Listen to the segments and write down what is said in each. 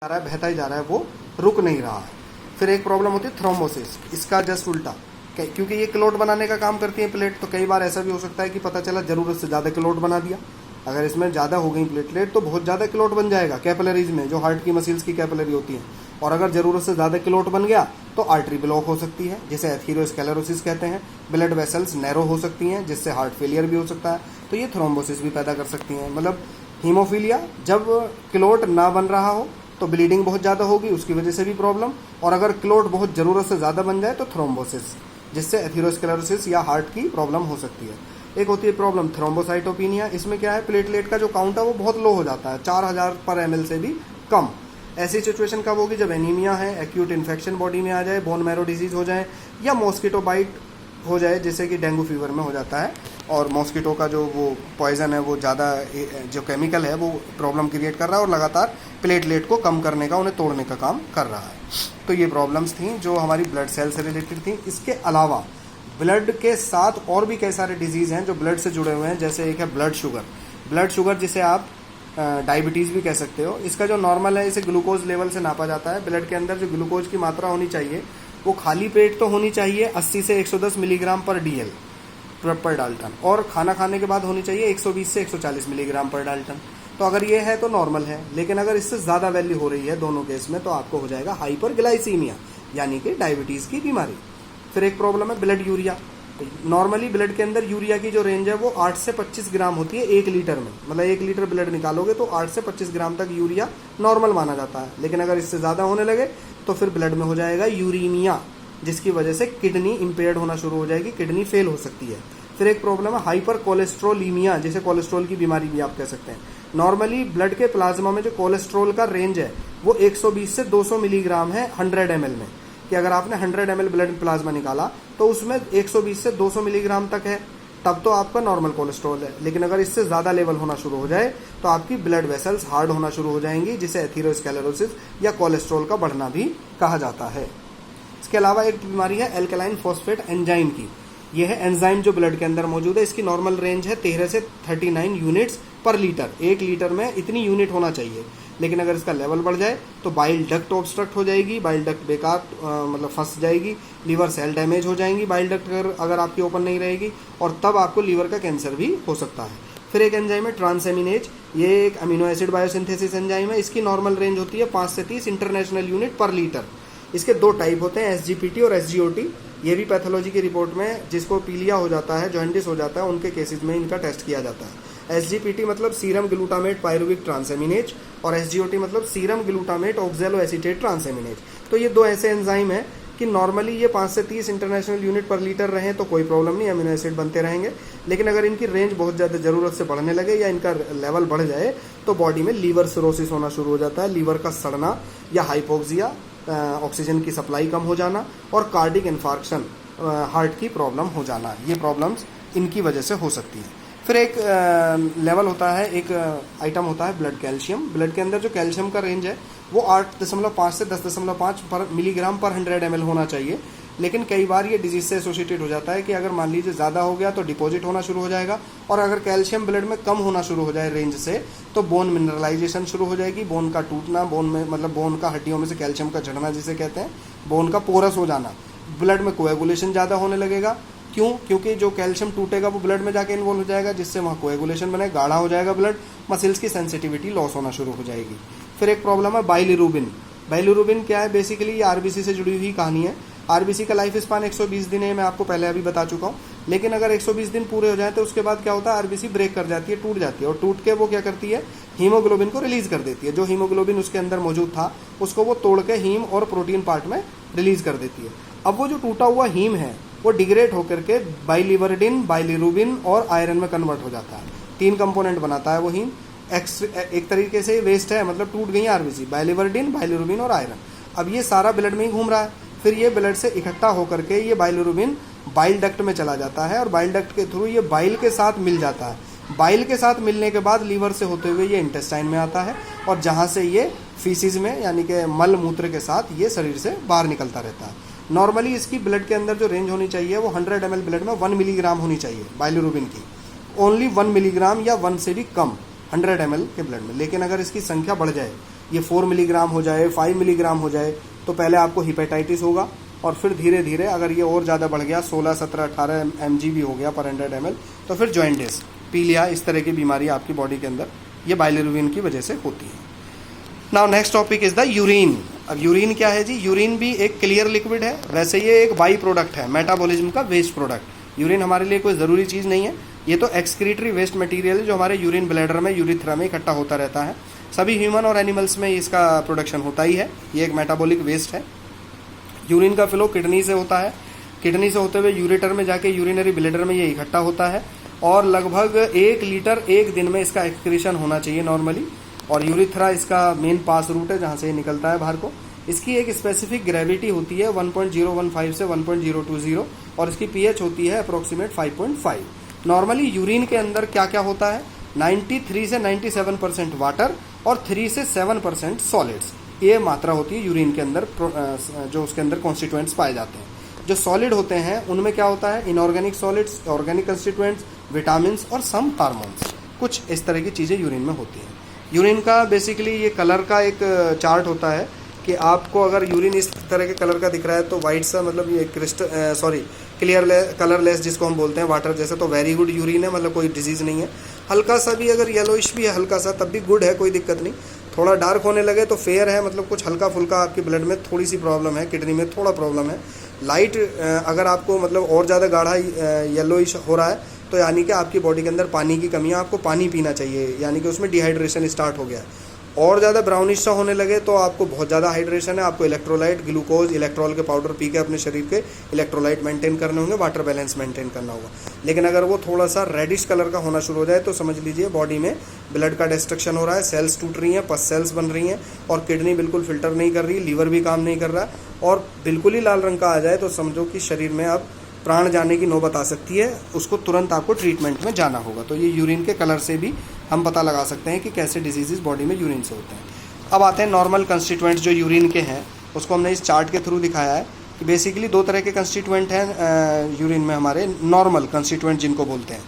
जा रहा है, बहता ही जा रहा है, वो रुक नहीं रहा है। फिर एक प्रॉब्लम होती है थ्रोम्बोसिस, इसका जस्ट उल्टा, क्योंकि ये क्लोट बनाने का काम करती है प्लेट, तो कई बार ऐसा भी हो सकता है कि पता चला ज़रूरत से ज़्यादा क्लोट बना दिया। अगर इसमें ज़्यादा हो गई प्लेटलेट तो बहुत ज़्यादा क्लोट बन जाएगा कैपिलरीज में, जो हार्ट की मसल्स की कैपिलरी होती है। और अगर ज़रूरत से ज़्यादा क्लोट बन गया तो आर्टरी ब्लॉक हो सकती है, जिसे एथीरोस्क्लेरोसिस कहते हैं। ब्लड वेसल्स नैरो हो सकती हैं, जिससे हार्ट फेलियर भी हो सकता है। तो ये थ्रोम्बोसिस भी पैदा कर सकती हैं। मतलब हीमोफीलिया, जब क्लोट ना बन रहा हो तो ब्लीडिंग बहुत ज़्यादा होगी, उसकी वजह से भी प्रॉब्लम। और अगर क्लोट बहुत ज़रूरत से ज़्यादा बन जाए तो थ्रोम्बोसिस, जिससे एथीरोस्क्लेरोसिस या हार्ट की प्रॉब्लम हो सकती है। एक होती है प्रॉब्लम थ्रोम्बोसाइटोपिनिया, इसमें क्या है, प्लेटलेट का जो काउंट है वो बहुत लो हो जाता है, 4000 पर ml से भी कम। ऐसी सिचुएशन कब होगी, जब एनीमिया है, एक्यूट इन्फेक्शन बॉडी में आ जाए, बोन मैरो डिजीज हो जाए, या मॉस्किटो बाइट हो जाए, जैसे कि डेंगू फीवर में हो जाता है। और मॉस्किटो का जो वो पॉइजन है, वो ज़्यादा जो केमिकल है वो प्रॉब्लम क्रिएट कर रहा है और लगातार प्लेटलेट को कम करने का, उन्हें तोड़ने का काम कर रहा है। तो ये प्रॉब्लम्स थी जो हमारी ब्लड सेल से रिलेटेड थी। इसके अलावा ब्लड के साथ और भी कई सारे डिजीज़ हैं जो ब्लड से जुड़े हुए हैं। जैसे एक है ब्लड शुगर। ब्लड शुगर जिसे आप डायबिटीज़ भी कह सकते हो। इसका जो नॉर्मल है, इसे ग्लूकोज लेवल से नापा जाता है। ब्लड के अंदर जो ग्लूकोज की मात्रा होनी चाहिए वो खाली पेट तो होनी चाहिए 80 से 110 मिलीग्राम पर DL पर डाल्टन, और खाना खाने के बाद होनी चाहिए 120 से 140 मिलीग्राम पर डाल्टन। तो अगर ये है तो नॉर्मल है, लेकिन अगर इससे ज़्यादा वैल्यू हो रही है दोनों केस में तो आपको हो जाएगा हाइपरग्लाइसीमिया, यानी कि डायबिटीज़ की बीमारी। फिर एक प्रॉब्लम है ब्लड यूरिया। नॉर्मली ब्लड के अंदर यूरिया की जो रेंज है वो 8 से 25 ग्राम होती है 1 लीटर में। मतलब 1 लीटर ब्लड निकालोगे तो 8 से 25 ग्राम तक यूरिया नॉर्मल माना जाता है। लेकिन अगर इससे ज़्यादा होने लगे तो फिर ब्लड में हो जाएगा यूरीमिया, जिसकी वजह से किडनी इम्पेयर्ड होना शुरू हो जाएगी, किडनी फेल हो सकती है। फिर एक प्रॉब्लम है हाइपर कोलेस्ट्रोलीमिया, जिसे कोलेस्ट्रॉल की बीमारी भी आप कह सकते हैं। नॉर्मली ब्लड के प्लाज्मा में जो कोलेस्ट्रॉल का रेंज है वो 120 से 200 मिलीग्राम है 100 ml में, कि अगर आपने 100 ml ब्लड प्लाज्मा निकाला तो उसमें 120 से 200 मिलीग्राम तक है, तब तो आपका नॉर्मल कोलेस्ट्रॉल है। लेकिन अगर इससे ज़्यादा लेवल होना शुरू हो जाए तो आपकी ब्लड वेसल्स हार्ड होना शुरू हो जाएंगी, जिसे एथीरोस्क्लेरोसिस या कोलेस्ट्रॉल का बढ़ना भी कहा जाता है। इसके अलावा एक बीमारी है एल्कलाइन फॉस्फेट एंजाइम की। यह है एंजाइम जो ब्लड के अंदर मौजूद है। इसकी नॉर्मल रेंज है 13 से 39 यूनिट्स पर लीटर। 1 लीटर में इतनी यूनिट होना चाहिए, लेकिन अगर इसका लेवल बढ़ जाए तो बाइल डक्ट ऑब्स्ट्रक्ट हो जाएगी, बाइल डक्ट बेकार मतलब फंस जाएगी, लीवर सेल डैमेज हो जाएंगी बाइल डक्ट अगर आपकी ओपन नहीं रहेगी, और तब आपको लीवर का कैंसर भी हो सकता है। फिर एक एंजाइम है ट्रांसएमिनेज। ये एक अमीनो एसिड बायोसिंथेसिस एंजाइम है। इसकी नॉर्मल रेंज होती है 5 से 30 इंटरनेशनल यूनिट पर लीटर। इसके 2 टाइप होते हैं, SGPT और SGOT। ये भी पैथोलॉजी की रिपोर्ट में जिसको पीलिया हो जाता है, जॉन्डिस हो जाता है, उनके केसेस में इनका टेस्ट किया जाता है। SGPT मतलब सीरम ग्लूटामेट पायरुविक ट्रांसएमिनेज, और SGOT मतलब सीरम ग्लूटामेट ऑक्जेलो एसीटेट ट्रांसएमिनेज। तो ये 2 ऐसे एंजाइम हैं कि नॉर्मली ये 5 से 30 इंटरनेशनल यूनिट पर लीटर रहें तो कोई प्रॉब्लम नहीं, अमीनो एसिड बनते रहेंगे। लेकिन अगर इनकी रेंज बहुत ज़्यादा ज़रूरत से बढ़ने लगे या इनका लेवल बढ़ जाए तो बॉडी में लीवर सिरोसिस होना शुरू हो जाता है, लीवर का सड़ना या हाइपोक्सिया, ऑक्सीजन की सप्लाई कम हो जाना, और कार्डिक इन्फार्क्शन, हार्ट की प्रॉब्लम हो जाना। ये प्रॉब्लम्स इनकी वजह से हो सकती है। फिर एक लेवल होता है, एक आइटम होता है ब्लड कैल्शियम। ब्लड के अंदर जो कैल्शियम का रेंज है वो 8.5 से 10.5 पर मिलीग्राम पर 100 ml होना चाहिए। लेकिन कई बार ये डिजीज से एसोसिएटेड हो जाता है कि अगर मान लीजिए ज़्यादा हो गया तो डिपॉजिट होना शुरू हो जाएगा, और अगर कैल्शियम ब्लड में कम होना शुरू हो जाए रेंज से तो बोन मिनरलाइजेशन शुरू हो जाएगी, बोन का टूटना, बोन में मतलब बोन का हड्डियों में से कैल्शियम का झड़ना जिसे कहते हैं, बोन का पोरस हो जाना, ब्लड में कोएगुलेशन ज़्यादा होने लगेगा। क्यों? क्योंकि जो कैल्शियम टूटेगा वो ब्लड में जाके इन्वॉल्व हो जाएगा, जिससे वहाँ कोएगुलेशन बने, गाढ़ा हो जाएगा ब्लड, मसल्स की सेंसिटिविटी लॉस होना शुरू हो जाएगी। फिर एक प्रॉब्लम है बाइलिरुबिन। बाइलिरुबिन क्या है? बेसिकली ये RBC से जुड़ी हुई कहानी है। RBC का लाइफ स्पान 120 दिन है, मैं आपको पहले अभी बता चुका हूँ। लेकिन अगर 120 दिन पूरे हो जाए तो उसके बाद क्या होता है, RBC ब्रेक कर जाती है, टूट जाती है, और टूट के वो क्या करती है, हीमोग्लोबिन को रिलीज कर देती है। जो हीमोग्लोबिन उसके अंदर मौजूद था उसको वो तोड़ के हीम और प्रोटीन पार्ट में रिलीज कर देती है। अब वो जो टूटा हुआ हीम है वो डिग्रेड होकर के बाइलिवर्डिन, बाइलिरुबिन और आयरन में कन्वर्ट हो जाता है। 3 कंपोनेंट बनाता है वो हीम। एक तरीके से वेस्ट है, मतलब टूट गई RBC, बाइलिवर्डिन, बाइलिरुबिन और आयरन। अब ये सारा ब्लड में ही घूम रहा है। फिर ये ब्लड से इकट्ठा होकर के ये बाइलिरुबिन बाइल डक्ट में चला जाता है, और बाइल डक्ट के थ्रू ये बाइल के साथ मिल जाता है। बाइल के साथ मिलने के बाद लीवर से होते हुए ये इंटेस्टाइन में आता है, और जहाँ से ये फीसिस में यानी कि मल मूत्र के साथ ये शरीर से बाहर निकलता रहता है। नॉर्मली इसकी ब्लड के अंदर जो रेंज होनी चाहिए वो 100 ml ब्लड में 1 मिलीग्राम होनी चाहिए बाइलिरुबिन की, ओनली 1 मिलीग्राम या 1 से भी कम 100 ml के ब्लड में। लेकिन अगर इसकी संख्या बढ़ जाए ये 4 मिलीग्राम हो जाए, 5 मिलीग्राम हो जाए, तो पहले आपको हिपेटाइटिस होगा, और फिर धीरे धीरे अगर ये और ज़्यादा बढ़ गया, 16, 17, 18 mg भी हो गया पर 100 ml, तो फिर जॉइंटिस, पीलिया, इस तरह की बीमारी आपकी बॉडी के अंदर ये बाइलिरुबिन की वजह से होती है। Now next topic is the urine. अब यूरिन क्या है जी? यूरिन भी एक क्लियर लिक्विड है, वैसे ये एक बाई प्रोडक्ट है, मेटाबॉलिज्म का वेस्ट प्रोडक्ट। यूरिन हमारे लिए कोई ज़रूरी चीज़ नहीं है, ये तो एक्सक्रीटरी वेस्ट मटेरियल है जो हमारे यूरिन ब्लैडर में, यूरिथ्रा में इकट्ठा होता रहता है। सभी ह्यूमन और एनिमल्स में इसका प्रोडक्शन होता ही है, ये एक मेटाबॉलिक वेस्ट है। यूरिन का फ्लो किडनी से होता है, किडनी से होते हुए यूरेटर में जाके यूरिनरी ब्लैडर में ये इकट्ठा होता है, और लगभग 1 लीटर एक दिन में इसका एक्सक्रीशन होना चाहिए नॉर्मली। और यूरिथ्रा इसका मेन पास रूट है जहाँ से ये निकलता है बाहर को। इसकी एक स्पेसिफिक ग्रेविटी होती है 1.015 से 1.020, और इसकी पीएच होती है अप्रोक्सीमेट 5.5। नॉर्मली यूरिन के अंदर क्या क्या होता है? 93 से 97% वाटर और 3 से 7% सॉलिड्स, ये मात्रा होती है यूरिन के अंदर, जो उसके अंदर कॉन्स्टिट्यूएंट्स पाए जाते हैं। जो सॉलिड होते हैं उनमें क्या होता है? Inorganic solids, organic constituents, vitamin और सम हार्मोन्स, कुछ इस तरह की चीज़ें यूरिन में होती हैं। यूरिन का बेसिकली ये कलर का एक चार्ट होता है कि आपको अगर यूरिन इस तरह के कलर का दिख रहा है तो वाइट सा, मतलब ये क्लियर कलरलेस जिसको हम बोलते हैं वाटर जैसा, तो वेरी गुड यूरिन है, मतलब कोई डिजीज़ नहीं है। हल्का सा भी अगर येलोइश भी है हल्का सा, तब भी गुड है, कोई दिक्कत नहीं। थोड़ा डार्क होने लगे तो फेयर है, मतलब कुछ हल्का फुल्का आपके ब्लड में थोड़ी सी प्रॉब्लम है, किडनी में थोड़ा प्रॉब्लम है। लाइट अगर आपको मतलब और ज़्यादा गाढ़ा येलोइश हो रहा है तो यानी कि आपकी बॉडी के अंदर पानी की कमी है, आपको पानी पीना चाहिए, यानी कि उसमें डिहाइड्रेशन स्टार्ट हो गया है। और ज़्यादा ब्राउनिश सा होने लगे तो आपको बहुत ज़्यादा हाइड्रेशन है, आपको इलेक्ट्रोलाइट, ग्लूकोज, इलेक्ट्रॉल के पाउडर पी के अपने शरीर के इलेक्ट्रोलाइट मेंटेन करने होंगे, वाटर बैलेंस मेंटेन करना होगा। लेकिन अगर वो थोड़ा सा रेडिश कलर का होना शुरू हो जाए तो समझ लीजिए बॉडी में ब्लड का डिस्ट्रक्शन हो रहा है, सेल्स टूट रही हैं, पस सेल्स बन रही हैं, और किडनी बिल्कुल फिल्टर नहीं कर रही, लीवर भी काम नहीं कर रहा, और बिल्कुल ही लाल रंग का आ जाए तो समझो कि शरीर में अब प्राण जाने की नौबत आ सकती है, उसको तुरंत आपको ट्रीटमेंट में जाना होगा। तो ये यूरिन के कलर से भी हम पता लगा सकते हैं कि कैसे डिजीजेस बॉडी में यूरिन से होते हैं। अब आते हैं नॉर्मल कंस्टिट्यूएंट्स जो यूरिन के हैं, उसको हमने इस चार्ट के थ्रू दिखाया है कि बेसिकली 2 तरह के कंस्टिट्यूएंट हैं यूरिन में हमारे, नॉर्मल कंस्टिट्यूएंट जिनको बोलते हैं।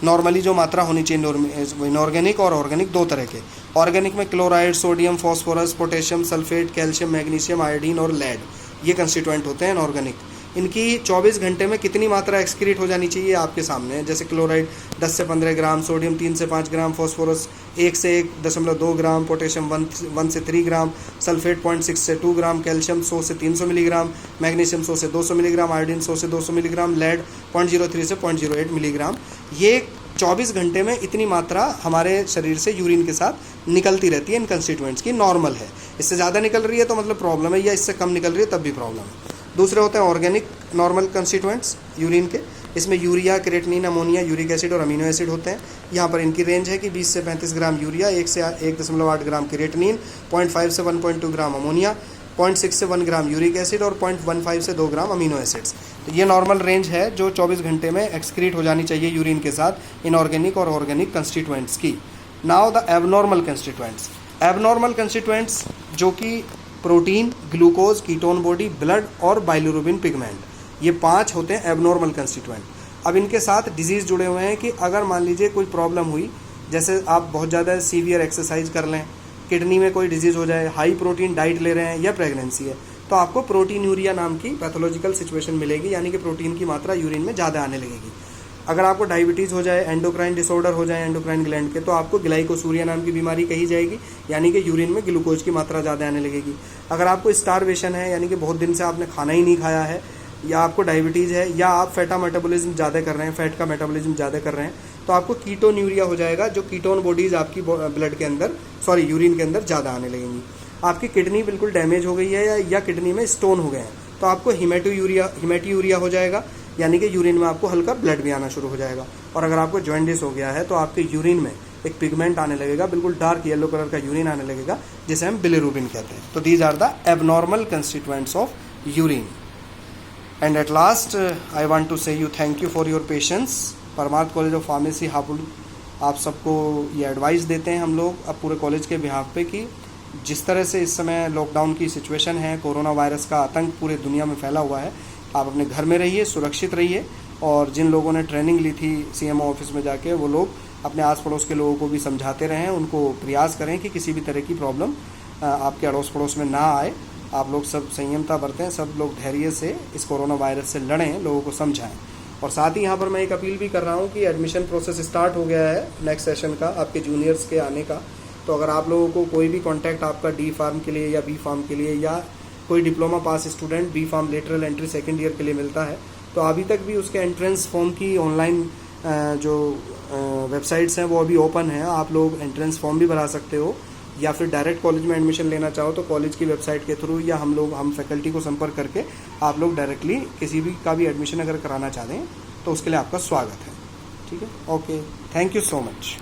नॉर्मली जो मात्रा होनी चाहिए इनऑर्गेनिक और ऑर्गेनिक, 2 तरह के। ऑर्गेनिक में chloride, sodium, phosphorus, potassium, sulphate, calcium, magnesium, iodine और लेड, ये कंस्टिट्यूएंट होते हैं इनऑर्गेनिक। इनकी 24 घंटे में कितनी मात्रा एक्सक्रीट हो जानी चाहिए आपके सामने है। जैसे क्लोराइड 10 से 15 ग्राम, सोडियम 3 से 5 ग्राम, फास्फोरस 1 से 1.2 ग्राम, पोटेशियम 1 से 3 ग्राम, सल्फेट 0.6 से 2 ग्राम, कैल्शियम 100 से 300 मिलीग्राम, मैग्नीशियम 100 से 200 मिलीग्राम, आयोडीन 100 से 200 मिलीग्राम, लेड 0.03 से 0.08 मिलीग्राम। ये 24 घंटे में इतनी मात्रा हमारे शरीर से यूरिन के साथ निकलती रहती है, इन कंस्टिट्यूएंट्स की नॉर्मल है। इससे ज़्यादा निकल रही है तो मतलब प्रॉब्लम है, या इससे कम निकल रही है तब भी प्रॉब्लम है। दूसरे होते हैं ऑर्गेनिक नॉर्मल कंस्टिट्यूएंट्स यूरिन के, इसमें urea, creatinine, ammonia, uric acid और अमीनो एसिड होते हैं। यहाँ पर इनकी रेंज है कि 20 से 35 ग्राम यूरिया, 1 से 1.8 ग्राम क्रेटिनिन, 0.5 से 1.2 ग्राम अमोनिया, 0.6 से 1 ग्राम यूरिक एसिड और 0.15 से 2 ग्राम अमीनो एसिड्स। तो ये नॉर्मल रेंज है जो 24 घंटे में एक्सक्रीट हो जानी चाहिए यूरिन के साथ इनऑर्गेनिक और ऑर्गेनिक कंस्टिट्यूएंट्स की। Now the abnormal constituents. Abnormal constituents जो कि protein, glucose, ketone body, blood और बाइलिरुबिन पिगमेंट, ये 5 होते हैं एबनॉर्मल कंस्टिट्यूएंट। अब इनके साथ डिजीज़ जुड़े हुए हैं कि अगर मान लीजिए कोई प्रॉब्लम हुई, जैसे आप बहुत ज़्यादा सीवियर एक्सरसाइज कर लें, किडनी में कोई डिजीज़ हो जाए, हाई प्रोटीन डाइट ले रहे हैं या प्रेगनेंसी है, तो आपको प्रोटीन यूरिया नाम की पैथोलॉजिकल सिचुएशन मिलेगी, यानी कि प्रोटीन की मात्रा यूरिन में ज़्यादा आने लगेगी। अगर आपको डायबिटीज़ हो जाए, एंडोक्राइन डिसऑर्डर हो जाए एंडोक्राइन ग्लैंड के, तो आपको ग्लाइकोसूरिया नाम की बीमारी कही जाएगी, यानी कि यूरिन में ग्लूकोज की मात्रा ज़्यादा आने लगेगी। अगर आपको स्टारवेशन है, यानी कि बहुत दिन से आपने खाना ही नहीं खाया है, या आपको डायबिटीज़ है, या आप फैटा मेटाबॉलिज्म ज़्यादा कर रहे हैं, फैट का मेटाबॉलिज्म ज़्यादा कर रहे हैं, तो आपको कीटोन यूरिया हो जाएगा, जो कीटोन बॉडीज़ आपकी ब्लड के अंदर यूरिन के अंदर ज़्यादा आने लगेंगी। आपकी किडनी बिल्कुल डैमेज हो गई है या किडनी में स्टोन हो गए हैं, तो आपको हिमेटोयूरिया हो जाएगा, यानी कि यूरिन में आपको हल्का ब्लड भी आना शुरू हो जाएगा। और अगर आपको जॉइंटिस हो गया है तो आपके यूरिन में एक पिगमेंट आने लगेगा, बिल्कुल डार्क येलो कलर का यूरिन आने लगेगा, जिसे हम बिलिरुबिन कहते हैं। तो these are the abnormal constituents of urine. And at last I want to say you thank you for your patience. Parmarth college of pharmacy Hapur आप सबको ये एडवाइस देते हैं हम लोग अब पूरे कॉलेज के बिहाफ पे कि जिस तरह से इस समय लॉकडाउन की सिचुएशन है, कोरोना वायरस का आतंक पूरे दुनिया में फैला हुआ है, आप अपने घर में रहिए, सुरक्षित रहिए। और जिन लोगों ने ट्रेनिंग ली थी सीएमओ ऑफिस में जाके, वो लोग अपने आस पड़ोस के लोगों को भी समझाते रहें, उनको प्रयास करें कि किसी भी तरह की प्रॉब्लम आपके अड़ोस पड़ोस में ना आए। आप लोग सब संयमता बरतें, सब लोग धैर्य से इस कोरोना वायरस से लड़ें, लोगों को समझाएं। और साथ ही यहाँ पर मैं एक अपील भी कर रहा हूँ कि एडमिशन प्रोसेस स्टार्ट हो गया है नेक्स्ट सेशन का, आपके जूनियर्स के आने का। तो अगर आप लोगों को कोई भी कॉन्टैक्ट आपका डी फार्म के लिए या बी फार्म के लिए या कोई diploma pass student B pharm lateral entry second year के लिए मिलता है, तो अभी तक भी उसके एंट्रेंस फॉर्म की ऑनलाइन जो वेबसाइट्स हैं वो अभी ओपन है। आप लोग एंट्रेंस फॉर्म भी भरा सकते हो, या फिर डायरेक्ट कॉलेज में एडमिशन लेना चाहो तो कॉलेज की वेबसाइट के थ्रू या हम फैकल्टी को संपर्क करके आप लोग डायरेक्टली किसी भी का भी एडमिशन अगर कराना चाहते हैं तो उसके लिए आपका स्वागत है। ठीक है, okay, thank you so much.